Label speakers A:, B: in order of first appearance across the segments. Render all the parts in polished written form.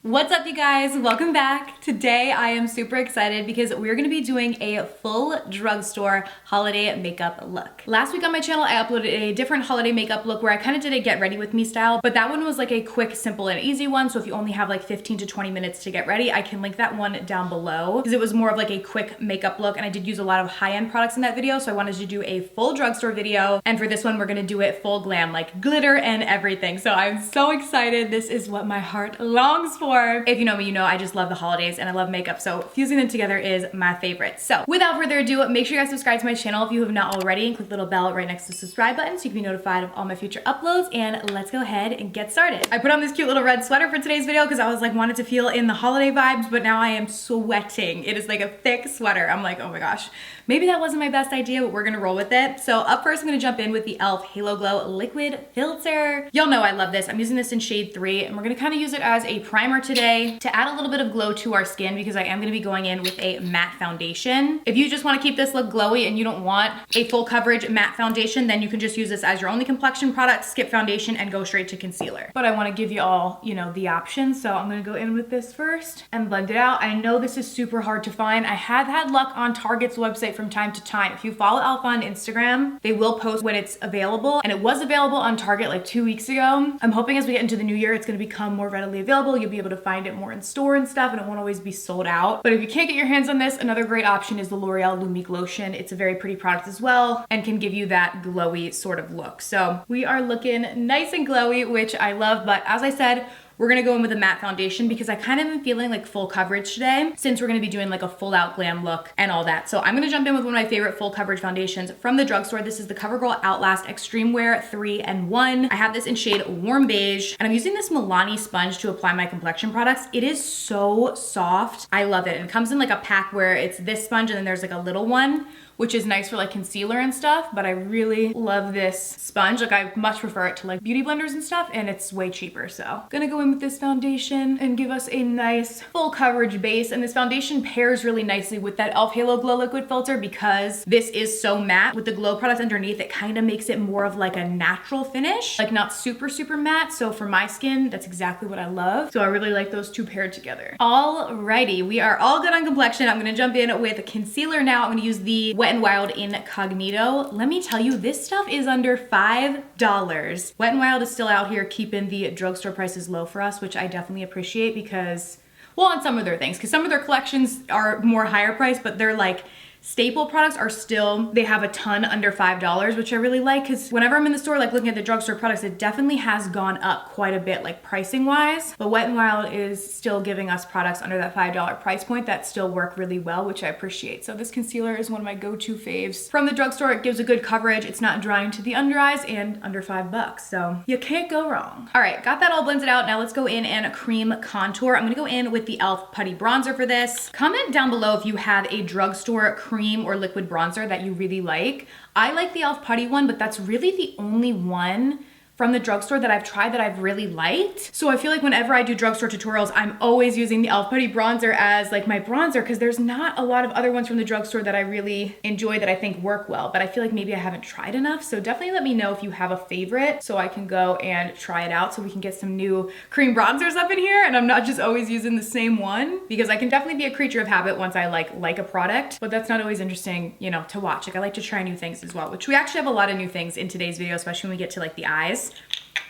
A: What's up, you guys? Welcome back. Today I am super excited because we're gonna be doing a full drugstore holiday makeup look. Last week on my channel, I uploaded a different holiday makeup look where I kind of did a get ready with me style, but that one was like a quick, simple, and easy one. So if you only have like 15 to 20 minutes to get ready, I can link that one down below because it was more of like a quick makeup look, and I did use a lot of high-end products in that video. So I wanted to do a full drugstore video, and for this one, we're gonna do it full glam, like glitter and everything. So I'm so excited. This is what my heart longs for. If you know me, you know I just love the holidays and I love makeup, so fusing them together is my favorite. So without further ado, make sure you guys subscribe to my channel if you have not already, and click the little bell right next to the subscribe button so you can be notified of all my future uploads. And let's go ahead and get started. I put on this cute little red sweater for today's video because I was like wanted to feel in the holiday vibes, but now I am sweating. It is like a thick sweater. I'm like, oh my gosh, maybe that wasn't my best idea, but we're gonna roll with it. So up first, I'm gonna jump in with the e.l.f. Halo Glow Liquid Filter. Y'all know I love this. I'm using this in shade 3, and we're gonna kind of use it as a primer today to add a little bit of glow to our skin because I am gonna be going in with a matte foundation. If you just wanna keep this look glowy and you don't want a full coverage matte foundation, then you can just use this as your only complexion product, skip foundation, and go straight to concealer. But I wanna give you all, you know, the options. So I'm gonna go in with this first and blend it out. I know this is super hard to find. I have had luck on Target's website from time to time. If you follow e.l.f. on Instagram, they will post when it's available, and it was available on Target like 2 weeks ago. I'm hoping as we get into the new year, it's gonna become more readily available. You'll be able to find it more in store and stuff, and it won't always be sold out. But if you can't get your hands on this, another great option is the L'Oreal Lumique Lotion. It's a very pretty product as well and can give you that glowy sort of look. So we are looking nice and glowy, which I love, but as I said, we're gonna go in with a matte foundation because I kind of am feeling like full coverage today since we're gonna be doing like a full out glam look and all that. So I'm gonna jump in with one of my favorite full coverage foundations from the drugstore. This is the CoverGirl Outlast Extreme Wear 3-in-1. I have this in shade Warm Beige, and I'm using this Milani sponge to apply my complexion products. It is so soft. I love it. And it comes in like a pack where it's this sponge and then there's like a little one, which is nice for like concealer and stuff, but I really love this sponge. Like I much prefer it to like beauty blenders and stuff, and it's way cheaper. So gonna go in with this foundation and give us a nice full coverage base. And this foundation pairs really nicely with that e.l.f. Halo Glow Liquid Filter because this is so matte. With the glow product underneath, it kind of makes it more of like a natural finish, like not super, super matte. So for my skin, that's exactly what I love. So I really like those two paired together. Alrighty, we are all good on complexion. I'm gonna jump in with a concealer now. I'm gonna use the Wet n Wild Incognito. Let me tell you, this stuff is under $5. Wet n Wild is still out here keeping the drugstore prices low for us, which I definitely appreciate because, well, on some of their things, because some of their collections are more higher priced, but they're like staple products are still, they have a ton under $5, which I really like because whenever I'm in the store, like looking at the drugstore products, it definitely has gone up quite a bit, like pricing wise. But Wet n Wild is still giving us products under that $5 price point that still work really well, which I appreciate. So this concealer is one of my go-to faves from the drugstore. It gives a good coverage. It's not drying to the under eyes, and under $5. So you can't go wrong. All right, got that all blended out. Now let's go in and cream contour. I'm gonna go in with the e.l.f. Putty Bronzer for this. Comment down below if you have a drugstore cream or liquid bronzer that you really like. I like the e.l.f. Putty one, but that's really the only one from the drugstore that I've tried that I've really liked. So I feel like whenever I do drugstore tutorials, I'm always using the e.l.f. Putty Bronzer as like my bronzer because there's not a lot of other ones from the drugstore that I really enjoy that I think work well, but I feel like maybe I haven't tried enough. So definitely let me know if you have a favorite so I can go and try it out so we can get some new cream bronzers up in here and I'm not just always using the same one, because I can definitely be a creature of habit once I like a product, but that's not always interesting, you know, to watch. Like I like to try new things as well, which we actually have a lot of new things in today's video, especially when we get to like the eyes.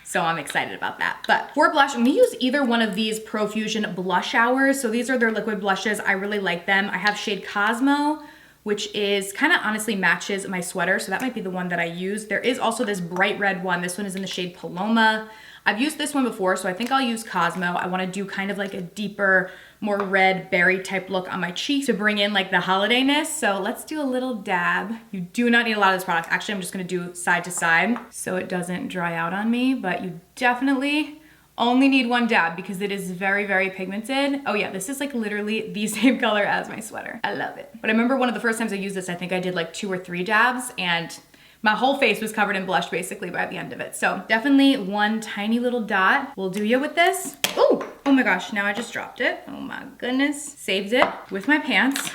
A: So I'm excited about that. But for blush, I'm gonna use either one of these Profusion blush hours. So these are their liquid blushes. I really like them. I have shade Cosmo, which is kind of honestly matches my sweater. So that might be the one that I use. There is also this bright red one. This one is in the shade Paloma. I've used this one before, so I think I'll use Cosmo. I wanna do kind of like a deeper, more red berry type look on my cheeks to bring in like the holidayness. So let's do a little dab. You do not need a lot of this product. Actually, I'm just gonna do side to side so it doesn't dry out on me, but you definitely only need one dab because it is very, very pigmented. Oh yeah, this is like literally the same color as my sweater. I love it. But I remember one of the first times I used this, I think I did like 2 or 3 dabs and my whole face was covered in blush basically by the end of it. So definitely one tiny little dot will do you with this. Ooh, oh my gosh, now I just dropped it. Oh my goodness. Saved it with my pants.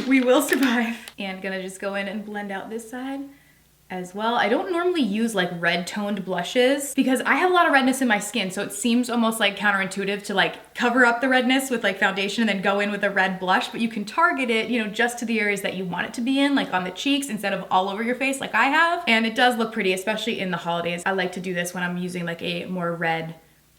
A: We will survive. And gonna just go in and blend out this side as well. I don't normally use like red toned blushes because I have a lot of redness in my skin, so it seems almost like counterintuitive to like cover up the redness with like foundation and then go in with a red blush, but you can target it, you know, just to the areas that you want it to be in, like on the cheeks instead of all over your face like I have. And it does look pretty, especially in the holidays. I like to do this when I'm using like a more red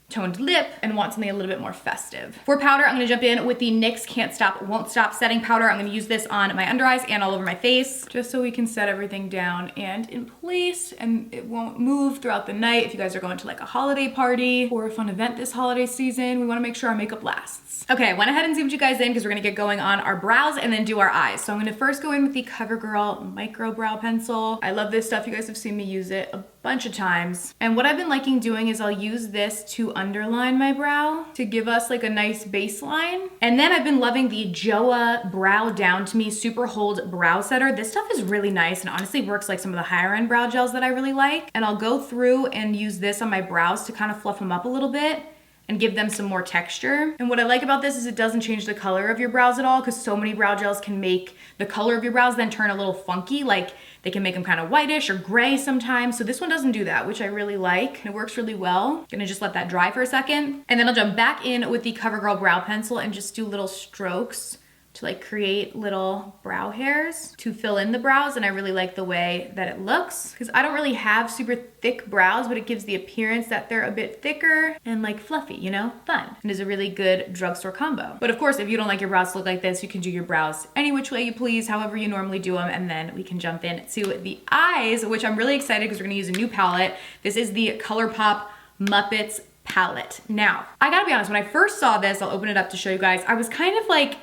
A: toned lip and want something a little bit more festive. For powder, I'm gonna jump in with the NYX Can't Stop Won't Stop setting powder. I'm gonna use this on my under eyes and all over my face, just so we can set everything down and in place and it won't move throughout the night. If you guys are going to like a holiday party or a fun event this holiday season, we wanna make sure our makeup lasts. Okay, I went ahead and zoomed you guys in because we're gonna get going on our brows and then do our eyes. So I'm gonna first go in with the CoverGirl Micro Brow Pencil. I love this stuff. You guys have seen me use it a bunch of times. And what I've been liking doing is I'll use this to underline my brow to give us like a nice baseline. And then I've been loving the Joa Brow Down to Me Super Hold Brow Setter. This stuff is really nice and honestly works like some of the higher end brow gels that I really like. And I'll go through and use this on my brows to kind of fluff them up a little bit and give them some more texture. And what I like about this is it doesn't change the color of your brows at all, because so many brow gels can make the color of your brows then turn a little funky, like they can make them kind of whitish or gray sometimes. So this one doesn't do that, which I really like. It works really well. Gonna just let that dry for a second. And then I'll jump back in with the CoverGirl Brow Pencil and just do little strokes to like create little brow hairs to fill in the brows. And I really like the way that it looks because I don't really have super thick brows, but it gives the appearance that they're a bit thicker and like fluffy, you know, fun. And is a really good drugstore combo. But of course, if you don't like your brows to look like this, you can do your brows any which way you please, however you normally do them. And then we can jump in to the eyes, which I'm really excited because we're gonna use a new palette. This is the ColourPop Muppets palette. Now, I gotta be honest, when I first saw this, I'll open it up to show you guys, I was kind of like,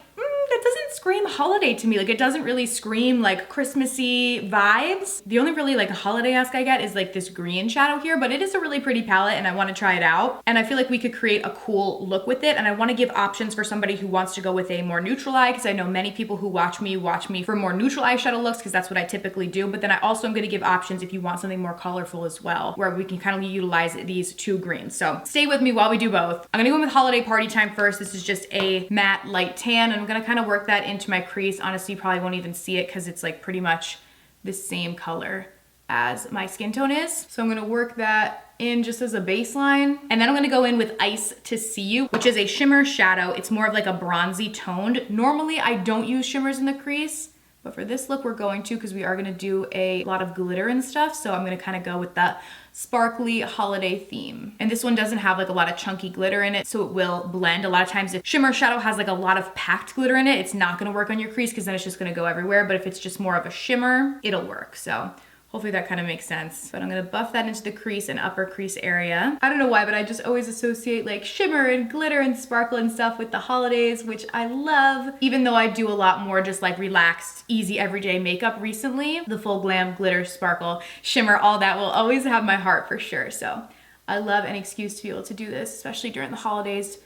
A: that doesn't scream holiday to me. Like it doesn't really scream like Christmassy vibes. The only really like holiday-esque I get is like this green shadow here, but it is a really pretty palette and I want to try it out. And I feel like we could create a cool look with it. And I want to give options for somebody who wants to go with a more neutral eye, because I know many people who watch me for more neutral eyeshadow looks, because that's what I typically do. But then I also am going to give options if you want something more colorful as well, where we can kind of utilize these two greens. So stay with me while we do both. I'm going to go in with Holiday Party Time first. This is just a matte light tan, and I'm going to kind of work that into my crease. Honestly, you probably won't even see it because it's like pretty much the same color as my skin tone is. So I'm gonna work that in just as a baseline. And then I'm gonna go in with Ice to See You, which is a shimmer shadow. It's more of like a bronzy toned. Normally I don't use shimmers in the crease, but for this look we're going to, because we are gonna do a lot of glitter and stuff. So I'm gonna kind of go with the sparkly holiday theme. And this one doesn't have like a lot of chunky glitter in it, so it will blend. A lot of times if shimmer shadow has like a lot of packed glitter in it, it's not gonna work on your crease because then it's just gonna go everywhere. But if it's just more of a shimmer, it'll work. So hopefully that kind of makes sense. But I'm gonna buff that into the crease and upper crease area. I don't know why, but I just always associate like shimmer and glitter and sparkle and stuff with the holidays, which I love. Even though I do a lot more just like relaxed, easy, everyday makeup recently, the full glam, glitter, sparkle, shimmer, all that will always have my heart for sure. So I love any excuse to be able to do this, especially during the holidays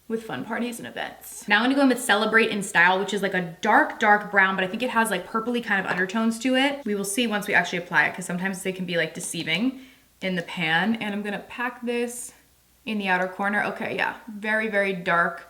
A: with fun parties and events. Now I'm gonna go in with Celebrate in Style, which is like a dark, dark brown, but I think it has like purpley kind of undertones to it. We will see once we actually apply it, because sometimes they can be like deceiving in the pan. And I'm gonna pack this in the outer corner. Okay, yeah, very, very dark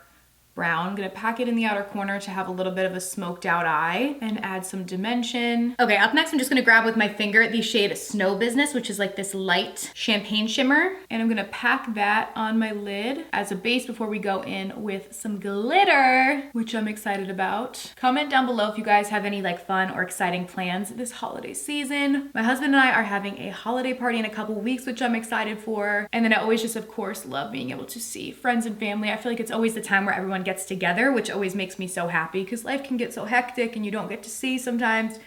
A: brown. I'm gonna pack it in the outer corner to have a little bit of a smoked out eye and add some dimension. Okay, up next, I'm just gonna grab with my finger the shade Snow Business, which is like this light champagne shimmer. And I'm gonna pack that on my lid as a base before we go in with some glitter, which I'm excited about. Comment down below if you guys have any like fun or exciting plans this holiday season. My husband and I are having a holiday party in a couple weeks, which I'm excited for. And then I always just, of course, love being able to see friends and family. I feel like it's always the time where everyone gets together, which always makes me so happy, because life can get so hectic and you don't get to see sometimes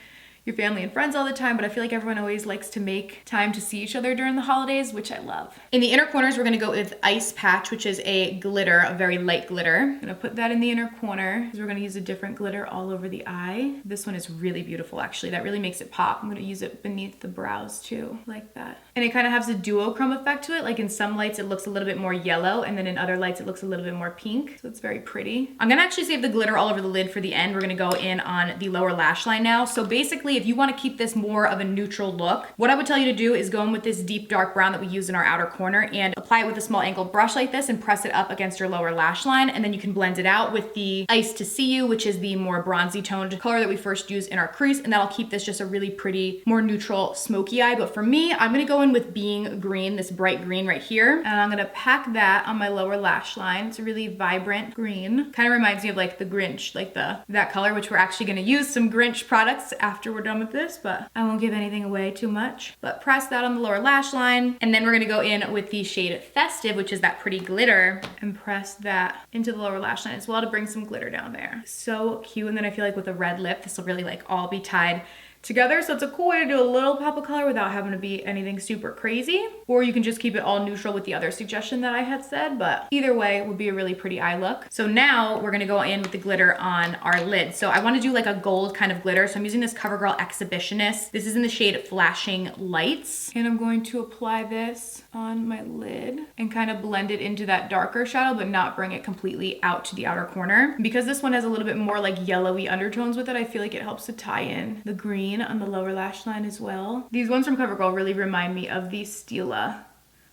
A: your family and friends all the time, but I feel like everyone always likes to make time to see each other during the holidays, which I love. In the inner corners, we're gonna go with Ice Patch, which is a glitter, a very light glitter. I'm gonna put that in the inner corner because we're gonna use a different glitter all over the eye. This one is really beautiful, actually. That really makes it pop. I'm gonna use it beneath the brows too, like that. And it kind of has a duochrome effect to it. Like in some lights, it looks a little bit more yellow, and then in other lights, it looks a little bit more pink. So it's very pretty. I'm gonna actually save the glitter all over the lid for the end. We're gonna go in on the lower lash line now. So basically, honestly, if you want to keep this more of a neutral look, what I would tell you to do is go in with this deep dark brown that we use in our outer corner and apply it with a small angled brush like this and press it up against your lower lash line. And then you can blend it out with the Ice to See You, which is the more bronzy toned color that we first used in our crease. And that'll keep this just a really pretty, more neutral, smoky eye. But for me, I'm gonna go in with Being Green, this bright green right here. And I'm gonna pack that on my lower lash line. It's a really vibrant green. Kind of reminds me of like the Grinch, like that color, which we're actually gonna use some Grinch products after we're done with this, but I won't give anything away too much. But press that on the lower lash line. And then we're gonna go in with the shade Festive, which is that pretty glitter, and press that into the lower lash line as well to bring some glitter down there. So cute. And then I feel like with a red lip, this will really like all be tied together. So it's a cool way to do a little pop of color without having to be anything super crazy. Or you can just keep it all neutral with the other suggestion that I had said, but either way would be a really pretty eye look. So now we're gonna go in with the glitter on our lid. So I wanna do like a gold kind of glitter. So I'm using this CoverGirl Exhibitionist. This is in the shade Flashing Lights. And I'm going to apply this on my lid and kind of blend it into that darker shadow, but not bring it completely out to the outer corner. Because this one has a little bit more like yellowy undertones with it, I feel like it helps to tie in the green on the lower lash line as well. These ones from CoverGirl really remind me of these Stila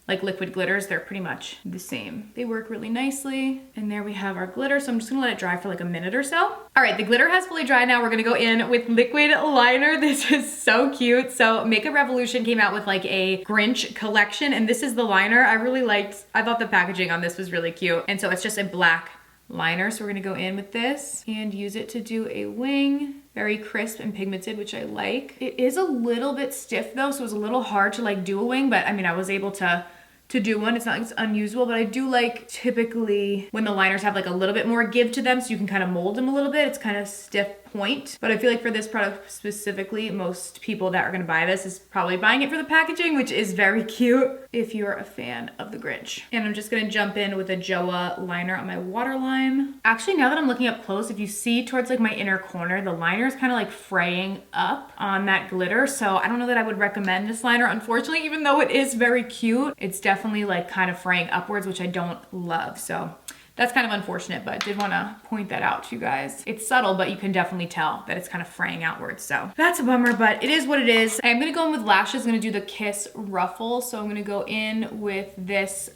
A: like liquid glitters. They're pretty much the same. They work really nicely. And there we have our glitter. So I'm just gonna let it dry for like a minute or so. All right, the glitter has fully dried now. We're gonna go in with liquid liner. This is so cute. So Makeup Revolution came out with like a Grinch collection, and this is the liner. I thought the packaging on this was really cute. And so it's just a black liner. So we're gonna go in with this and use it to do a wing. Very crisp and pigmented, which I like. It is a little bit stiff though, so it was a little hard to like do a wing, but I mean, I was able to do one. It's not like it's unusual, but I do like typically when the liners have like a little bit more give to them so you can kind of mold them a little bit. It's kind of stiff point. But I feel like for this product specifically, most people that are gonna buy this is probably buying it for the packaging, which is very cute if you're a fan of the Grinch. And I'm just gonna jump in with a Joa liner on my waterline. Actually, now that I'm looking up close, if you see towards like my inner corner, the liner is kind of like fraying up on that glitter. So I don't know that I would recommend this liner, unfortunately, even though it is very cute. It's definitely like kind of fraying upwards, which I don't love. So that's kind of unfortunate, but I did want to point that out to you guys. It's subtle, but you can definitely tell that it's kind of fraying outwards. So that's a bummer, but it is what it is. I'm going to go in with lashes. I'm going to do the Kiss Ruffle. So I'm going to go in with this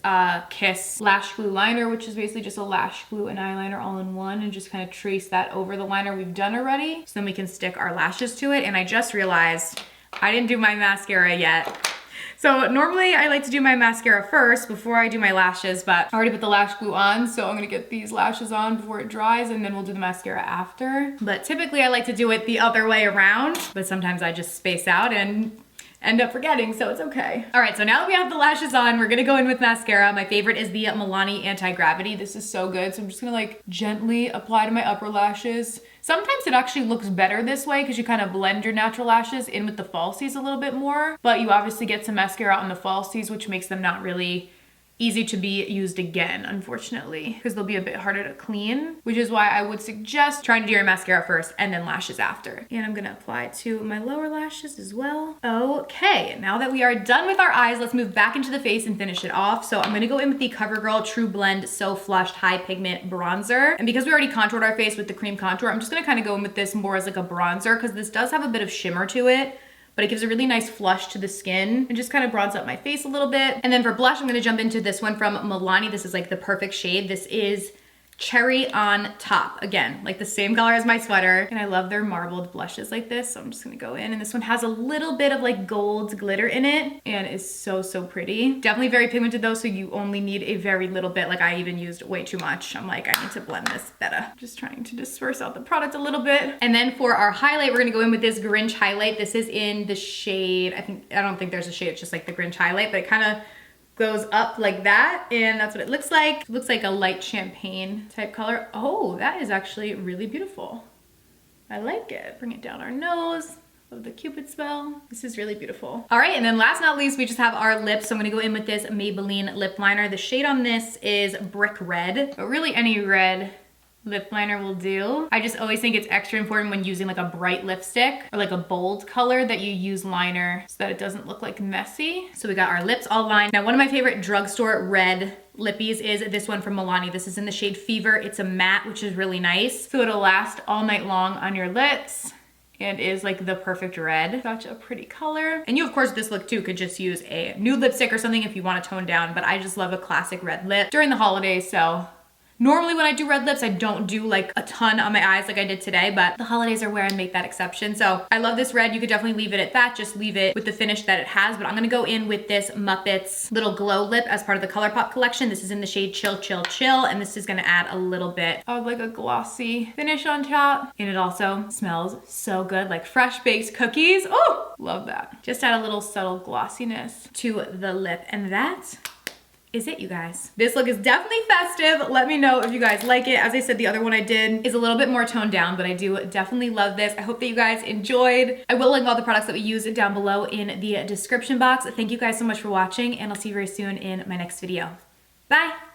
A: Kiss Lash Glue Liner, which is basically just a lash glue and eyeliner all in one, and just kind of trace that over the liner we've done already. So then we can stick our lashes to it. And I just realized I didn't do my mascara yet. So normally I like to do my mascara first before I do my lashes, but I already put the lash glue on, so I'm gonna get these lashes on before it dries, and then we'll do the mascara after. But typically I like to do it the other way around, but sometimes I just space out and end up forgetting, so it's okay. All right, so now that we have the lashes on, we're gonna go in with mascara. My favorite is the Milani Anti-Gravity. This is so good, so I'm just gonna like gently apply to my upper lashes. Sometimes it actually looks better this way because you kind of blend your natural lashes in with the falsies a little bit more, but you obviously get some mascara on the falsies, which makes them not really easy to be used again, unfortunately, because they'll be a bit harder to clean, which is why I would suggest trying to do your mascara first and then lashes after. And I'm gonna apply it to my lower lashes as well. Okay, now that we are done with our eyes, let's move back into the face and finish it off. So I'm gonna go in with the CoverGirl True Blend So Flushed High Pigment Bronzer. And because we already contoured our face with the cream contour, I'm just gonna kind of go in with this more as like a bronzer because this does have a bit of shimmer to it, but it gives a really nice flush to the skin and just kind of bronze up my face a little bit. And then for blush, I'm gonna jump into this one from Milani. This is like the perfect shade. This is Cherry on Top. Again, like the same color as my sweater. And I love their marbled blushes like this. So I'm just gonna go in, and this one has a little bit of like gold glitter in it and is so, so pretty. Definitely very pigmented though, so you only need a very little bit. Like I even used way too much. I'm like, I need to blend this better. Just trying to disperse out the product a little bit. And then for our highlight, we're gonna go in with this Grinch highlight. This is in the shade, I don't think there's a shade, it's just like the Grinch highlight, but it kind of goes up like that, and that's what it looks like. It looks like a light champagne type color. Oh, that is actually really beautiful. I like it. Bring it down our nose. Love the Cupid spell. This is really beautiful. All right, and then last but not least, we just have our lips. So I'm gonna go in with this Maybelline lip liner. The shade on this is Brick Red, but really any red lip liner will do. I just always think it's extra important when using like a bright lipstick or like a bold color that you use liner so that it doesn't look like messy. So we got our lips all lined. Now, one of my favorite drugstore red lippies is this one from Milani. This is in the shade Fever. It's a matte, which is really nice. So it'll last all night long on your lips. and is like the perfect red. Such a pretty color. And you, of course, this look too could just use a nude lipstick or something if you want to tone down, but I just love a classic red lip during the holidays, so normally when I do red lips, I don't do like a ton on my eyes like I did today, but the holidays are where I make that exception. So I love this red. You could definitely leave it at that. Just leave it with the finish that it has, but I'm gonna go in with this Muppets little glow lip as part of the ColourPop collection. This is in the shade Chill, Chill, Chill, and this is gonna add a little bit of like a glossy finish on top. And it also smells so good, like fresh baked cookies. Oh, love that. Just add a little subtle glossiness to the lip, and that is it, you guys. This look is definitely festive. Let me know if you guys like it. As I said, the other one I did is a little bit more toned down, but I do definitely love this. I hope that you guys enjoyed. I will link all the products that we use down below in the description box. Thank you guys so much for watching, and I'll see you very soon in my next video. Bye.